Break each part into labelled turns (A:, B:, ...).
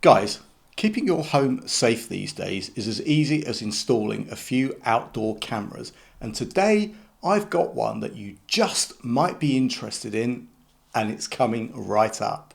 A: Guys, keeping your home safe these days is as easy as installing a few outdoor cameras, and today I've got one that you just might be interested in, and it's coming right up.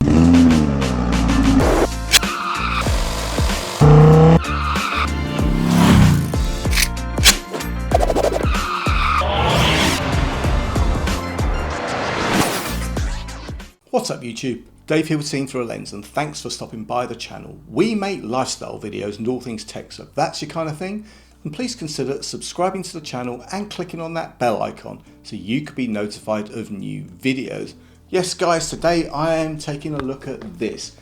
A: What's up YouTube? Dave here with Seeing Through a Lens, and thanks for stopping by the channel. We make lifestyle videos and all things tech, so if that's your kind of thing, then please consider subscribing to the channel and clicking on that bell icon so you could be notified of new videos. Yes guys, today I am taking a look at this.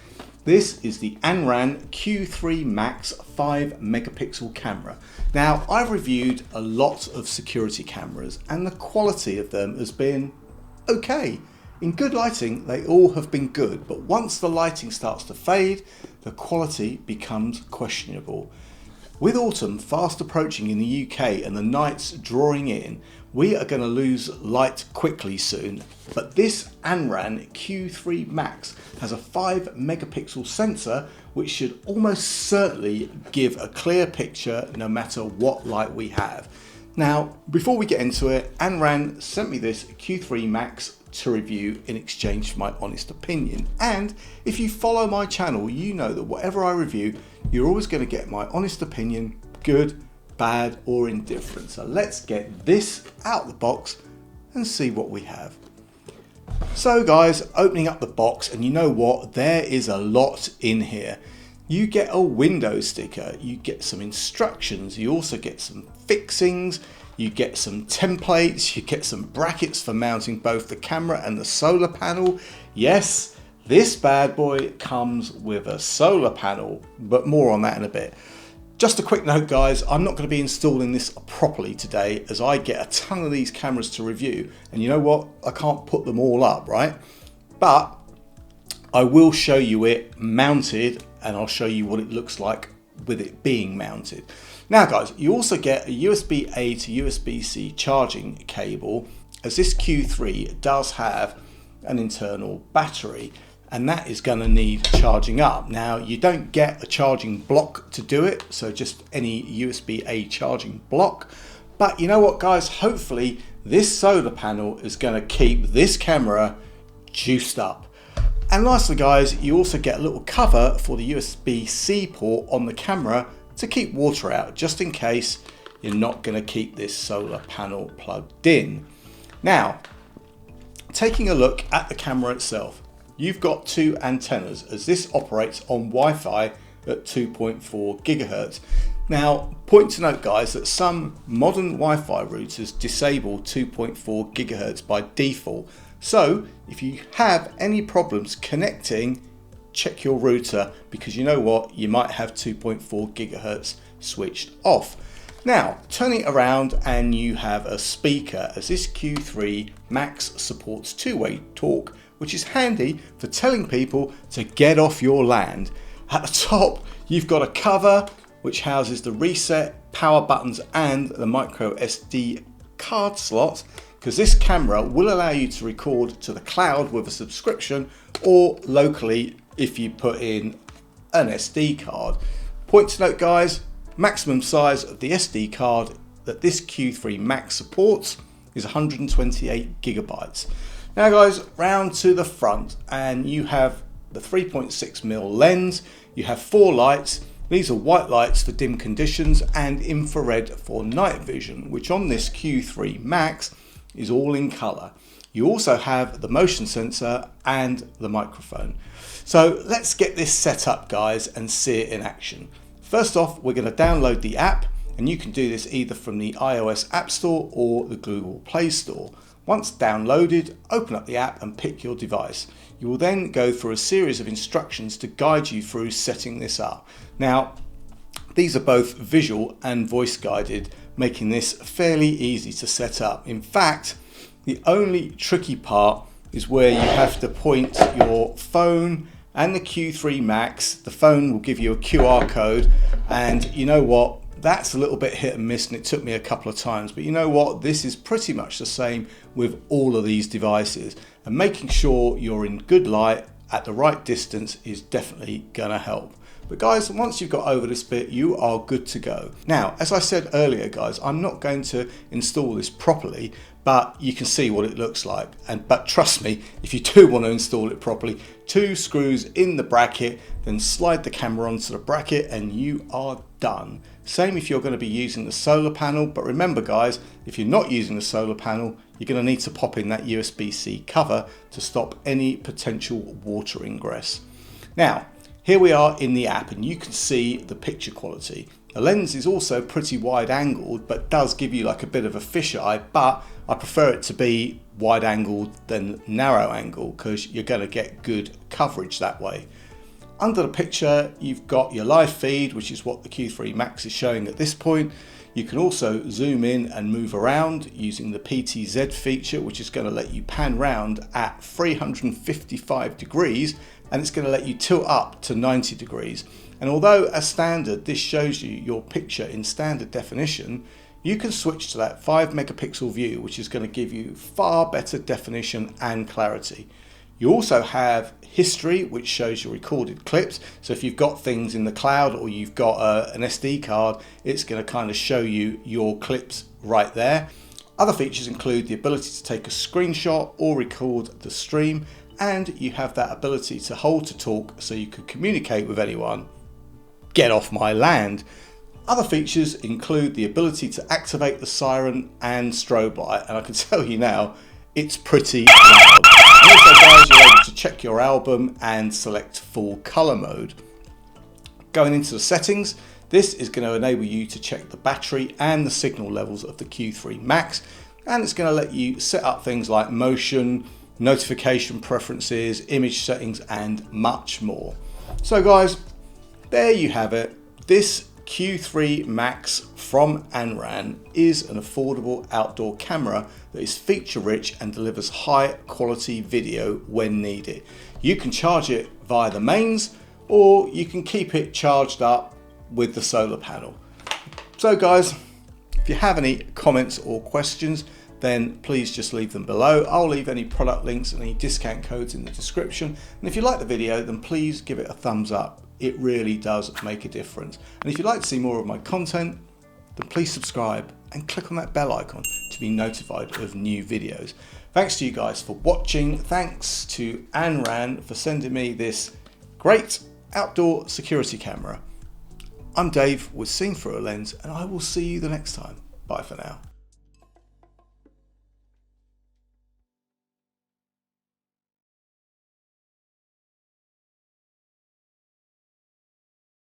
A: This is the Anran Q3 Max 5 megapixel camera. Now, I've reviewed a lot of security cameras and the quality of them has been okay. In good lighting, they all have been good, but once the lighting starts to fade, the quality becomes questionable. With autumn fast approaching in the UK and the nights drawing in, we are going to lose light quickly soon. But this Anran Q3 Max has a 5 megapixel sensor which should almost certainly give a clear picture no matter what light we have. Now, before we get into it, Anran sent me this Q3 Max to review in exchange for my honest opinion. And if you follow my channel, you know that whatever I review, you're always going to get my honest opinion, good, bad, or indifferent. So let's get this out of the box and see what we have. So guys, opening up the box, and you know what? There is a lot in here. You get a window sticker, you get some instructions, you also get some fixings, you get some templates, you get some brackets for mounting both the camera and the solar panel. Yes, this bad boy comes with a solar panel, but more on that in a bit. Just a quick note guys, I'm not going to be installing this properly today as I get a ton of these cameras to review, and you know what, I can't put them all up, right? But I will show you it mounted, and I'll show you what it looks like with it being mounted. Now guys, you also get a USB-A to USB-C charging cable, as this Q3 does have an internal battery, and that is going to need charging up. Now, you don't get a charging block to do it, so just any USB-A charging block. But you know what guys, hopefully this solar panel is going to keep this camera juiced up. And lastly guys, you also get a little cover for the USB-C port on the camera to keep water out, just in case you're not going to keep this solar panel plugged in. Now, taking a look at the camera itself, you've got two antennas as this operates on Wi-Fi at 2.4 gigahertz. Now, point to note guys that some modern Wi-Fi routers disable 2.4 gigahertz by default. So if you have any problems connecting, check your router, because you know what, you might have 2.4 gigahertz switched off. Now, turning it around, and you have a speaker, as this Q3 Max supports two-way talk, which is handy for telling people to get off your land. At the top, you've got a cover which houses the reset, power buttons, and the micro SD card slot, because this camera will allow you to record to the cloud with a subscription, or locally if you put in an SD card. Point to note guys, maximum size of the SD card that this Q3 Max supports is 128 gigabytes. Now guys, round to the front, and you have the 3.6mm lens, you have 4 lights. These are white lights for dim conditions and infrared for night vision, which on this Q3 Max is all in color. You also have the motion sensor and the microphone. So let's get this set up guys and see it in action. First off, we're going to download the app, and you can do this either from the iOS App Store or the Google Play Store. Once downloaded, open up the app and pick your device. You will then go through a series of instructions to guide you through setting this up. Now, these are both visual and voice guided, making this fairly easy to set up. In fact, the only tricky part is where you have to point your phone and the Q3 Max. The phone will give you a QR code, and you know what? That's a little bit hit and miss, and it took me a couple of times, but you know what? This is pretty much the same with all of these devices, and making sure you're in good light at the right distance is definitely gonna help. But guys, once you've got over this bit, you are good to go. Now, as I said earlier, guys, I'm not going to install this properly, but you can see what it looks like. But trust me, if you do want to install it properly, 2 screws in the bracket, then slide the camera onto the bracket and you are done. Same if you're going to be using the solar panel, but remember guys, if you're not using the solar panel, you're going to need to pop in that USB-C cover to stop any potential water ingress. Now, here we are in the app and you can see the picture quality. The lens is also pretty wide angled, but does give you like a bit of a fisheye, but I prefer it to be wide angled than narrow angle because you're going to get good coverage that way. Under the picture, you've got your live feed, which is what the Q3 Max is showing at this point. You can also zoom in and move around using the PTZ feature, which is going to let you pan round at 355 degrees, and it's going to let you tilt up to 90 degrees. And although as standard, this shows you your picture in standard definition, you can switch to that 5 megapixel view, which is going to give you far better definition and clarity. You also have history, which shows your recorded clips. So if you've got things in the cloud or you've got an SD card, it's going to kind of show you your clips right there. Other features include the ability to take a screenshot or record the stream, and you have that ability to hold to talk so you can communicate with anyone. Get off my land. Other features include the ability to activate the siren and strobe light, and I can tell you now, it's pretty loud. And also guys, you're able to check your album and select full color mode. Going into the settings, this is going to enable you to check the battery and the signal levels of the Q3 Max, and it's going to let you set up things like motion, notification preferences, image settings, and much more. So guys, there you have it. This Q3 Max from Anran is an affordable outdoor camera that is feature rich and delivers high quality video when needed. You can charge it via the mains, or you can keep it charged up with the solar panel. So guys, if you have any comments or questions, then please just leave them below. I'll leave any product links and any discount codes in the description. And if you like the video, then please give it a thumbs up. It really does make a difference. And if you'd like to see more of my content, then please subscribe and click on that bell icon to be notified of new videos. Thanks to you guys for watching. Thanks to Anran for sending me this great outdoor security camera. I'm Dave with Seeing Through a Lens, and I will see you the next time. Bye for now.